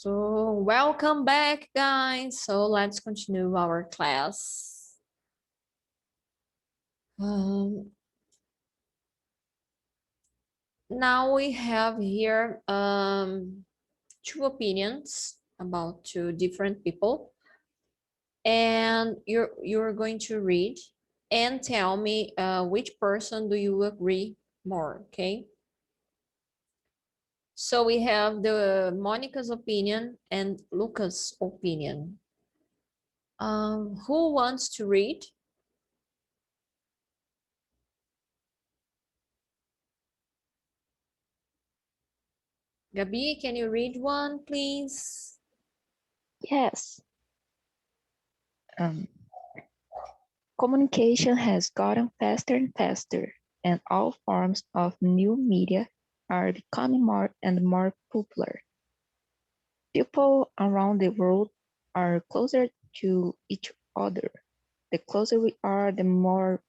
So welcome back, guys. So let's continue our class. Now we have here two opinions about two different people, and you're going to read and tell me which person do you agree more, okay? So we have the Monica's opinion and Lucas' opinion. Who wants to read? Gabi, can you read one, please? Yes. Communication has gotten faster and faster, and all forms of new media are becoming more and more popular. People around the world are closer to each other. The closer we are, the more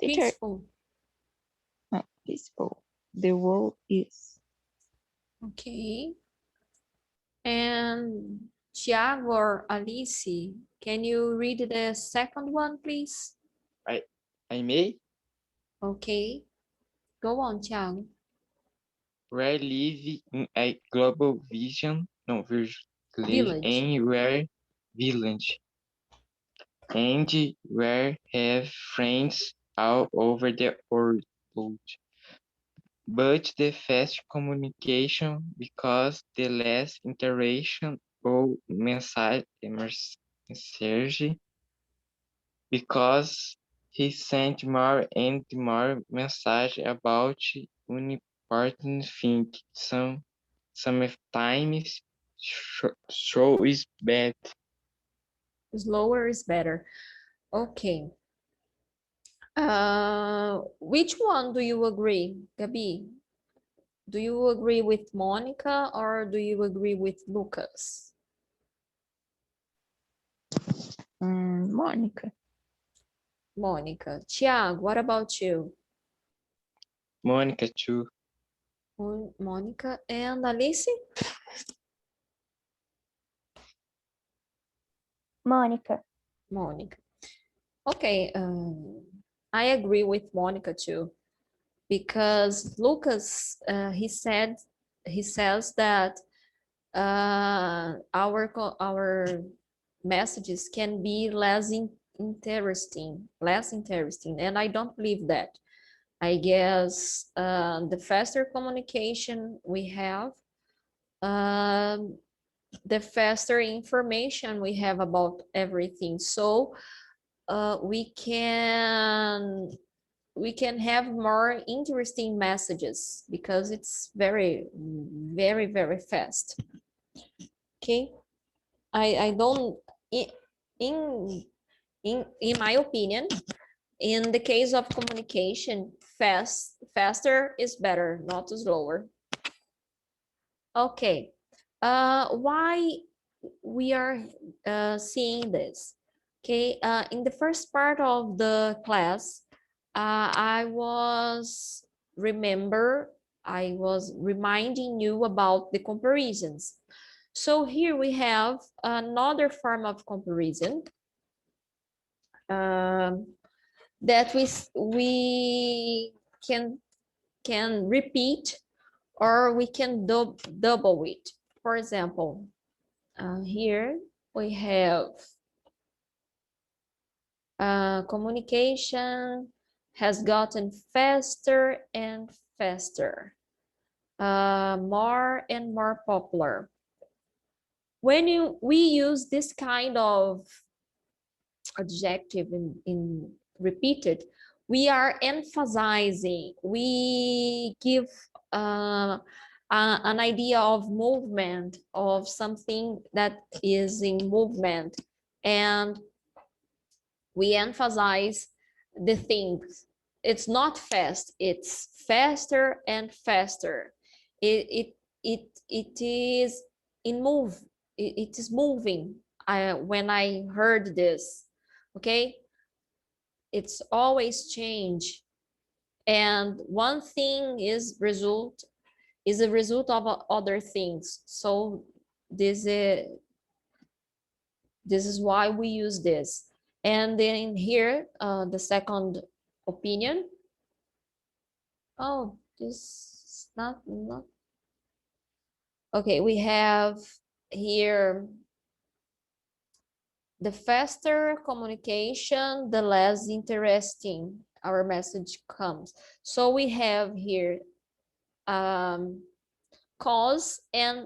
Peaceful. peaceful the world is. Okay. And Tiago or Alice, can you read the second one, please? I may. Okay. Go on, Tiago. We live in a global vision, no, we live Village. in where village, and where have friends all over the world. But the fast communication, because the less interaction or message, because he sent more and more message about important thing. Sometimes show is bad. Slower is better. Okay. Which one do you agree, Gabi? Do you agree with Monica or do you agree with Lucas? Monica. Monica. Tiago, what about you? Monica too. Monica and Alice? Monica. Monica. Okay, I agree with Monica too, because Lucas, he says that our messages can be less interesting, and I don't believe that. I guess the faster communication we have, the faster information we have about everything. So we can have more interesting messages because it's very, very, very fast. Okay, I don't in in my opinion, in the case of communication, faster is better, not slower. Okay, why we are seeing this? Okay, in the first part of the class, I was reminding you about the comparisons. So here we have another form of comparison that we can repeat, or we can double it. For example, here we have communication has gotten faster and faster, more and more popular. When we use this kind of adjective in repeated, we are emphasizing, we give an idea of movement, of something that is in movement, and we emphasize the things. It's not fast, it's faster and faster. It is in move, it is moving. When I heard this, okay, it's always change, and one thing is result, is a result of other things. So this is why we use this. And then here, the second opinion. Oh, this is not. Okay, we have here the faster communication, the less interesting our message comes. So we have here cause and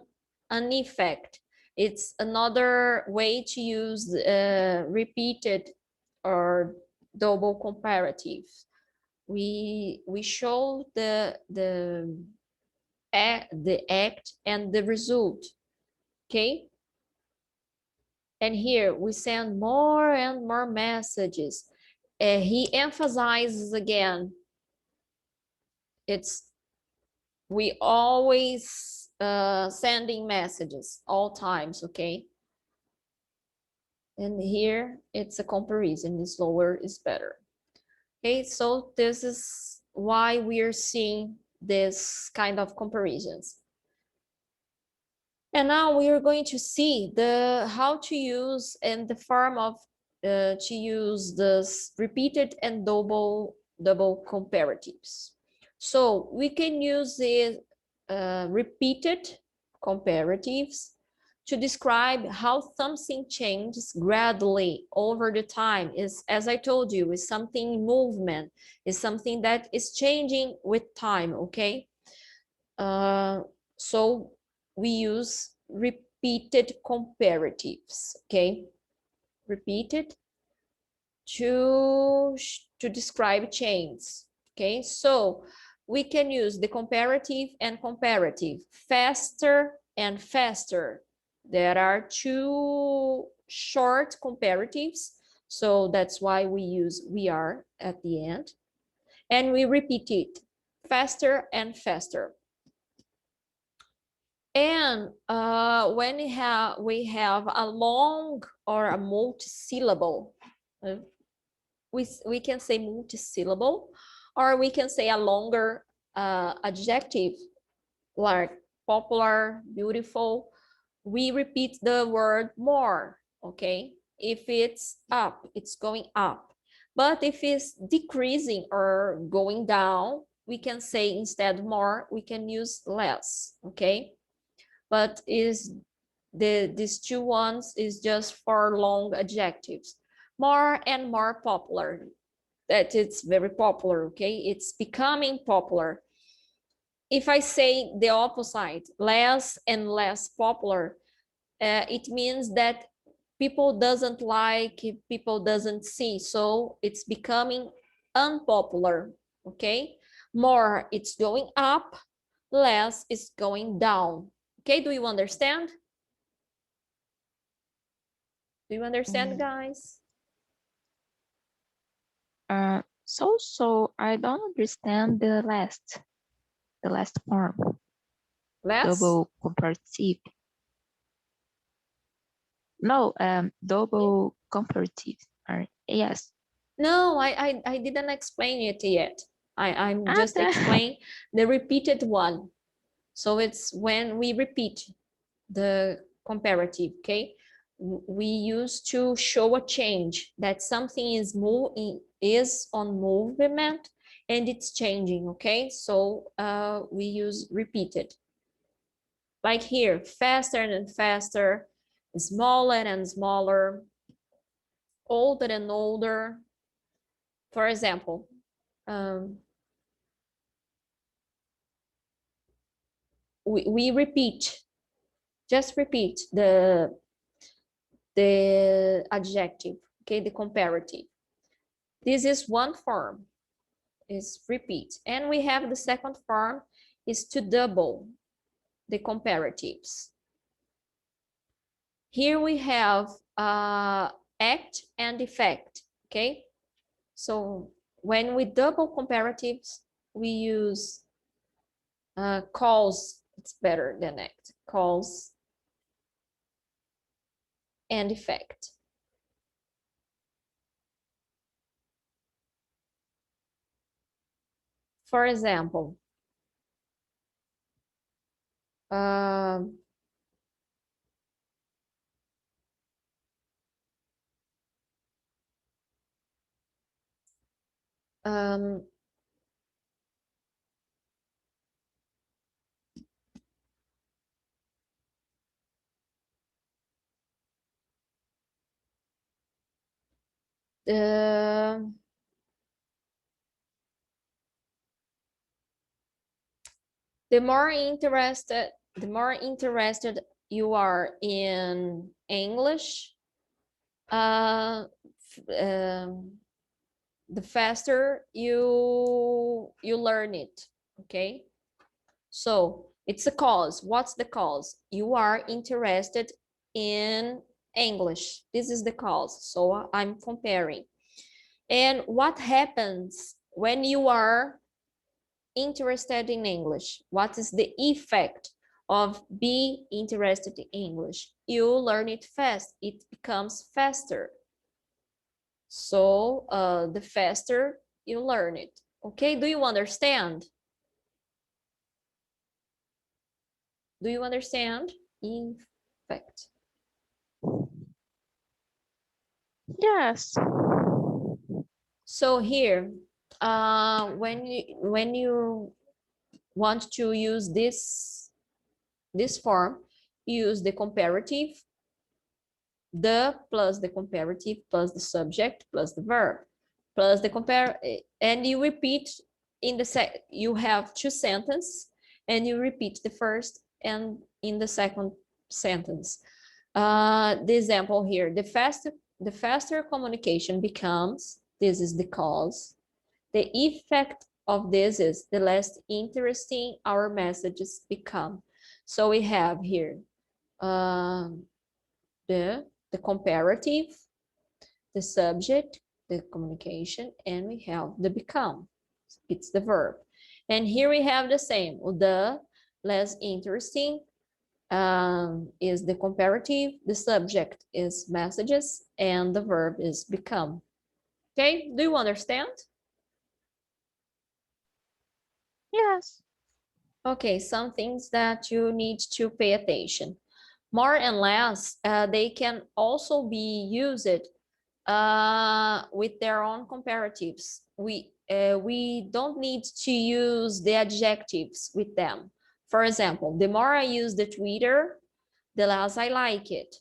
an effect. It's another way to use repeated or double comparative. We show the act and the result, okay? And here we send more and more messages. He emphasizes again, it's we always sending messages all times, okay? And here it's a comparison, is lower is better. Okay, so this is why we are seeing this kind of comparisons. And now we are going to see how to use and the form of to use this repeated and double comparatives. So we can use the repeated comparatives to describe how something changes gradually over the time. Is, as I told you, is something movement, is something that is changing with time, okay? So we use repeated comparatives, okay? Repeated to describe change, okay? So we can use the comparative and comparative, faster and faster. There are two short comparatives, so that's why we use we are at the end. And we repeat it, faster and faster. And when we have a long or a multi-syllable, we can say multi-syllable, or we can say a longer adjective like popular, beautiful. We repeat the word more, okay? If it's up, it's going up. But if it's decreasing or going down, we can say instead more, we can use less, okay? But these two ones is just for long adjectives. More and more popular, that it's very popular, okay? It's becoming popular. If I say the opposite, less and less popular, it means that people doesn't like, people doesn't see, so it's becoming unpopular, okay? More, it's going up, less is going down. Okay, do you understand? Do you understand, guys? So I don't understand the last form, Less? double comparative. No, double comparative. Yes. No, I didn't explain it yet. I'm just Okay. explaining the repeated one. So it's when we repeat the comparative, okay? We use to show a change, that something is on movement and it's changing, okay? So we use repeated. Like here, faster and faster, smaller and smaller, older and older. For example, we repeat, just repeat the adjective, okay, the comparative. This is one form, is repeat. And we have the second form is to double the comparatives. Here we have act and effect, okay? So when we double comparatives, we use cause, it's better than act, cause and effect. For example, Um, um, the the more interested you are in English, uh, the faster you learn it. Okay, so it's a cause. What's the cause? You are interested in English. This is the cause. So I'm comparing. And what happens when you are interested in English? What is the effect of being interested in English? You learn it fast. It becomes faster. So the faster you learn it. Okay, do you understand? Do you understand? Effect. Yes. So here, when you want to use this form, use the comparative, the plus the comparative plus the subject plus the verb plus the compare, and you repeat in the you have two sentences and you repeat the first and in the second sentence. The example here, the faster communication becomes, this is the cause. The effect of this is the less interesting our messages become. So we have here the comparative, the subject, the communication, and we have the become. It's the verb. And here we have the same. The less interesting is the comparative, the subject is messages, and the verb is become. Okay, do you understand? Yes. Okay, some things that you need to pay attention. More and less, they can also be used with their own comparatives. We don't need to use the adjectives with them. For example, the more I use the Twitter, the less I like it.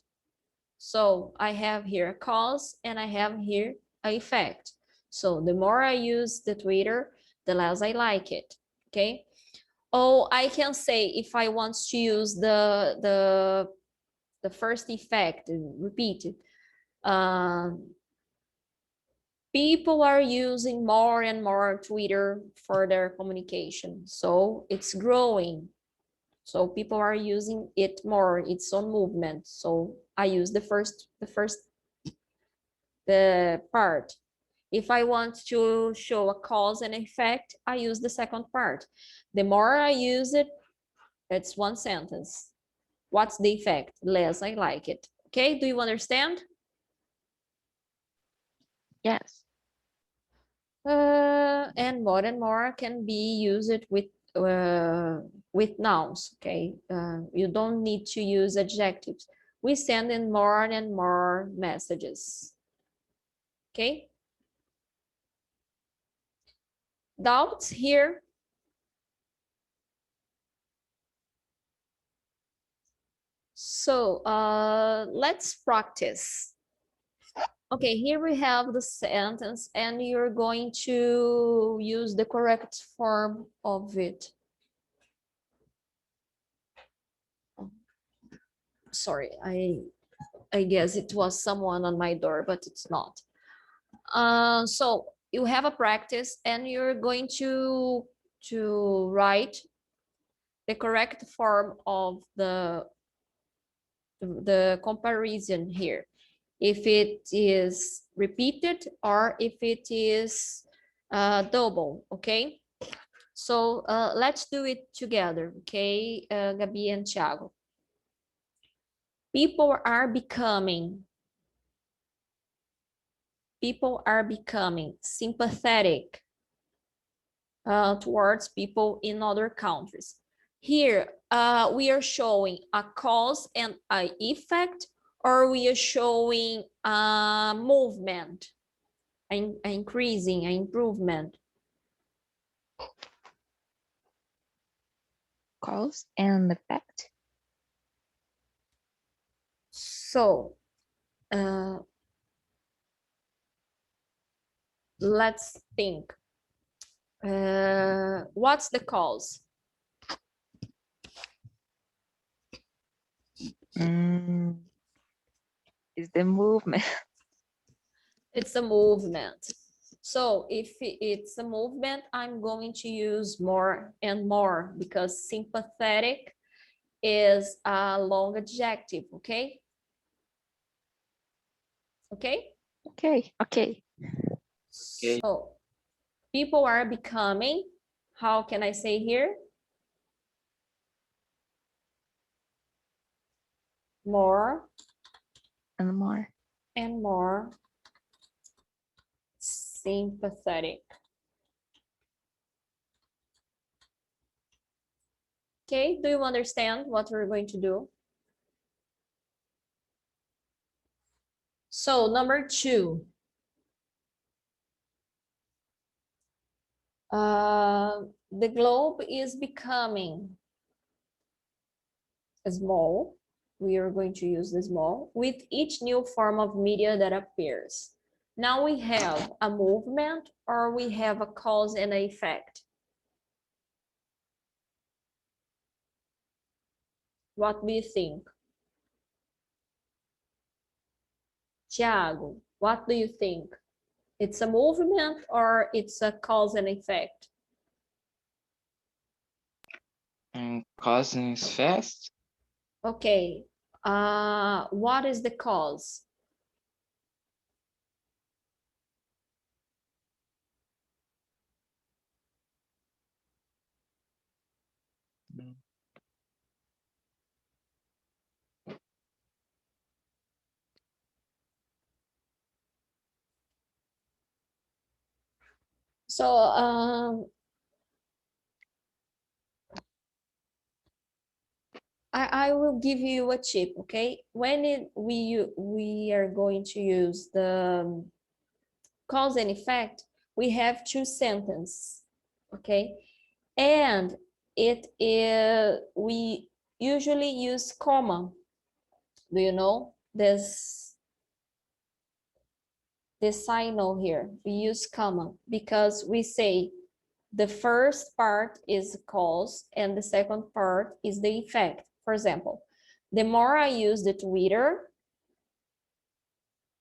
So I have here a cause and I have here an effect. So the more I use the Twitter, the less I like it. Okay. Oh, I can say if I want to use the first effect, repeat it. People are using more and more Twitter for their communication. So it's growing. So people are using it more. It's on movement. So I use the part. If I want to show a cause and effect, I use the second part. The more I use it, it's one sentence. What's the effect? Less I like it. Okay, do you understand? Yes. And more can be used with nouns. Okay, you don't need to use adjectives. We send in more and more messages. Okay, doubts here? So let's practice. Okay, here we have the sentence and you're going to use the correct form of it. Sorry, I guess it was someone on my door, but it's not. So you have a practice and you're going to write the correct form of the comparison here. If it is repeated or if it is double, okay? So let's do it together, okay, Gabi and Thiago. People are becoming sympathetic towards people in other countries. Here, we are showing a cause and an effect, or we are showing a movement, an increasing, an improvement. Cause and effect. So, let's think. What's the cause? Is the movement. It's a movement. So if it's a movement, I'm going to use more and more because sympathetic is a long adjective, okay? Okay? Okay, okay. Okay. So people are becoming, how can I say here? More And more. and more sympathetic. Okay, do you understand what we're going to do? So number 2. The globe is becoming small. We are going to use the small with each new form of media that appears. Now we have a movement or we have a cause and an effect. What do you think? Thiago, what do you think? It's a movement or it's a cause and effect? And causing is fast. Okay, what is the cause? Mm. So I will give you a tip, okay? When we are going to use the cause and effect, we have 2 sentences, okay? And it is, we usually use comma. Do you know this signal here? We use comma because we say the first part is the cause and the second part is the effect. For example, the more I use the Twitter,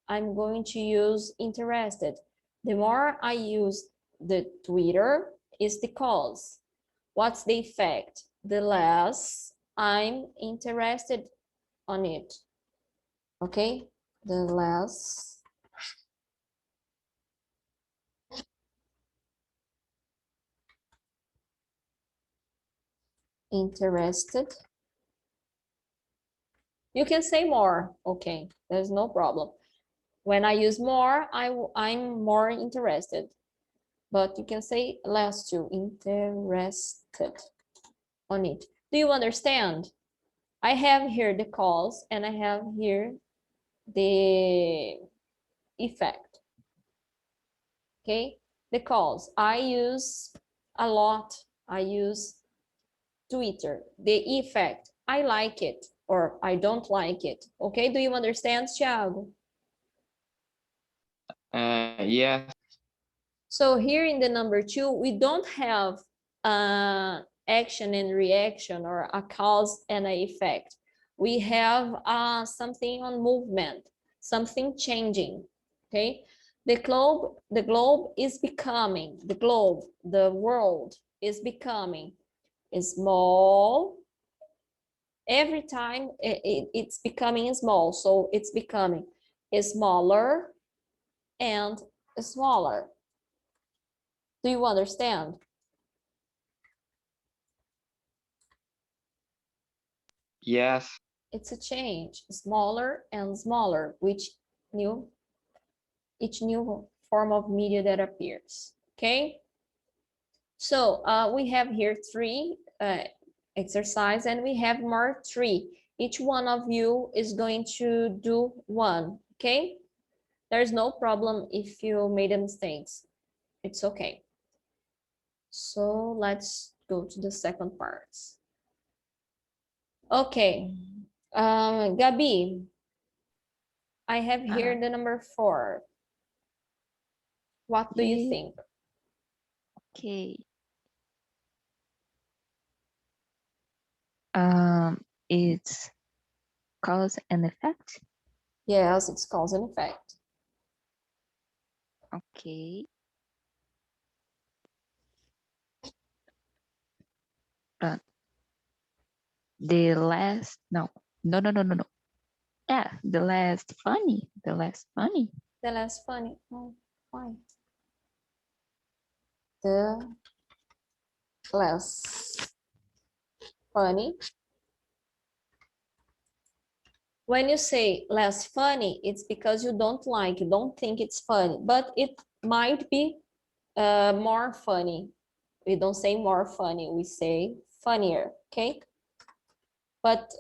I'm going to use interested. The more I use the Twitter is the cause. What's the effect? The less I'm interested on it. Okay, the less interested. You can say more. Okay, there's no problem. When I use more, I'm more interested. But you can say less too, interested on it. Do you understand? I have here the cause and I have here the effect. Okay, the cause. I use a lot. I use Twitter. The effect. I like it or I don't like it. Okay, do you understand, Thiago? Yes. So here in the number 2, we don't have action and reaction or a cause and an effect. We have something on movement, something changing, okay? The globe is becoming, the world is becoming small. Every time it's becoming small, so it's becoming smaller and smaller. Do you understand? Yes. It's a change, smaller and smaller, each new form of media that appears. Okay. So we have here 3 exercise, and we have more 3. Each one of you is going to do 1, okay? There's no problem if you made a mistakes. It's okay. So let's go to the second part. Okay, Gabi, I have here the number 4. What do you Okay. think? Okay. It's cause and effect. Yes, it's cause and effect. Okay. The last no. Yeah, the last funny. The less funny. Oh, why? The less funny. When you say less funny, it's because you don't like, you don't think it's funny, but it might be more funny. We don't say more funny, we say funnier, okay? But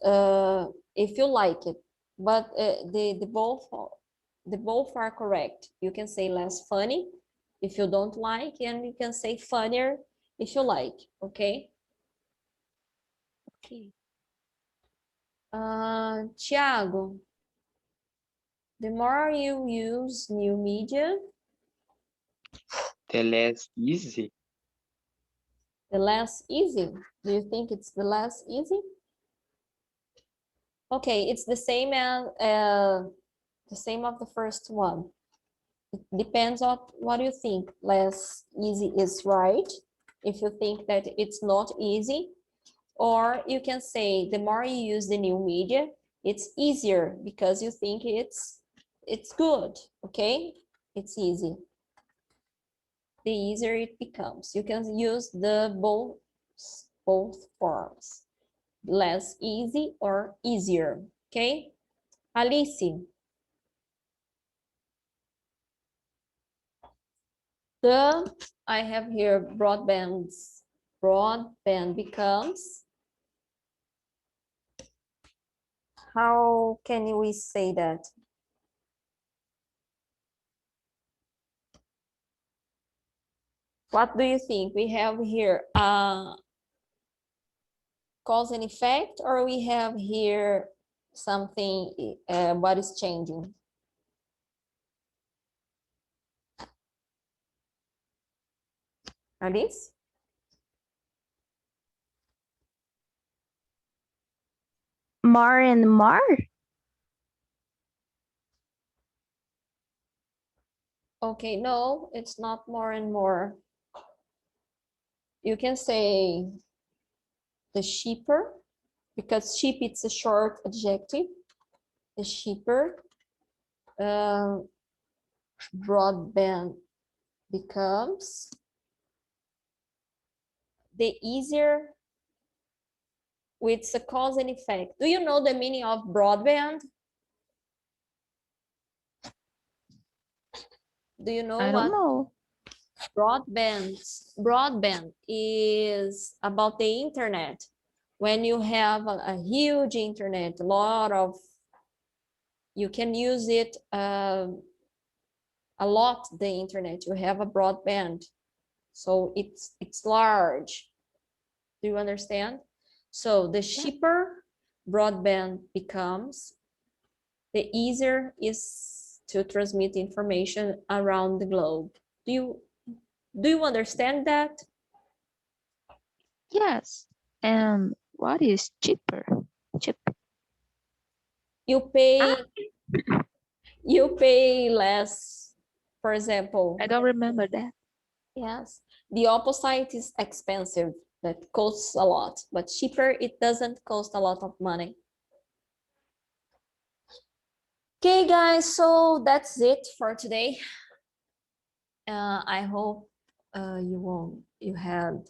if you like it, but the both are correct. You can say less funny if you don't like, and you can say funnier if you like, okay? Okay. Thiago, the more you use new media, The less easy. the less easy. Do you think it's the less easy? Okay, it's the same as the same of the first one. It depends on what you think. Less easy is right. If you think that it's not easy, or you can say the more you use the new media, it's easier because you think it's good. Okay, it's easy. The easier it becomes. You can use the both forms. Less easy or easier. Okay, Alice. I have here broadband becomes. How can we say that? What do you think? We have here cause and effect, or we have here something, what is changing? Alice? More and more? Okay, no, it's not more and more. You can say the cheaper, because cheap, it's a short adjective. The cheaper broadband becomes, the easier, with the cause and effect. Do you know the meaning of broadband? Do you know I what don't know. broadband is? About the internet. When you have a huge internet, a lot of, you can use it a lot, the internet, you have a broadband, so it's large. Do you understand? So the cheaper broadband becomes, the easier is to transmit information around the globe. Do you understand that? Yes. And what is cheaper? Cheap. You pay you pay less, for example. I don't remember that. Yes, the opposite is expensive, that costs a lot, but cheaper, it doesn't cost a lot of money. Okay, guys, so that's it for today. I hope you had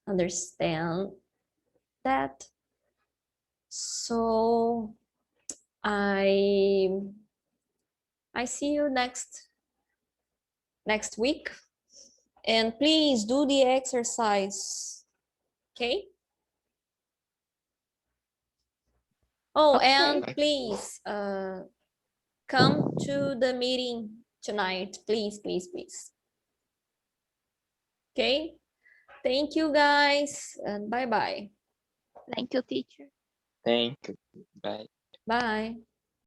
understand that. So I see you next week, and please do the exercise. Okay. Oh, Okay. and please come to the meeting tonight. Please, please, please. Okay. Thank you guys and bye-bye. Thank you, teacher. Thank you. Bye. Bye.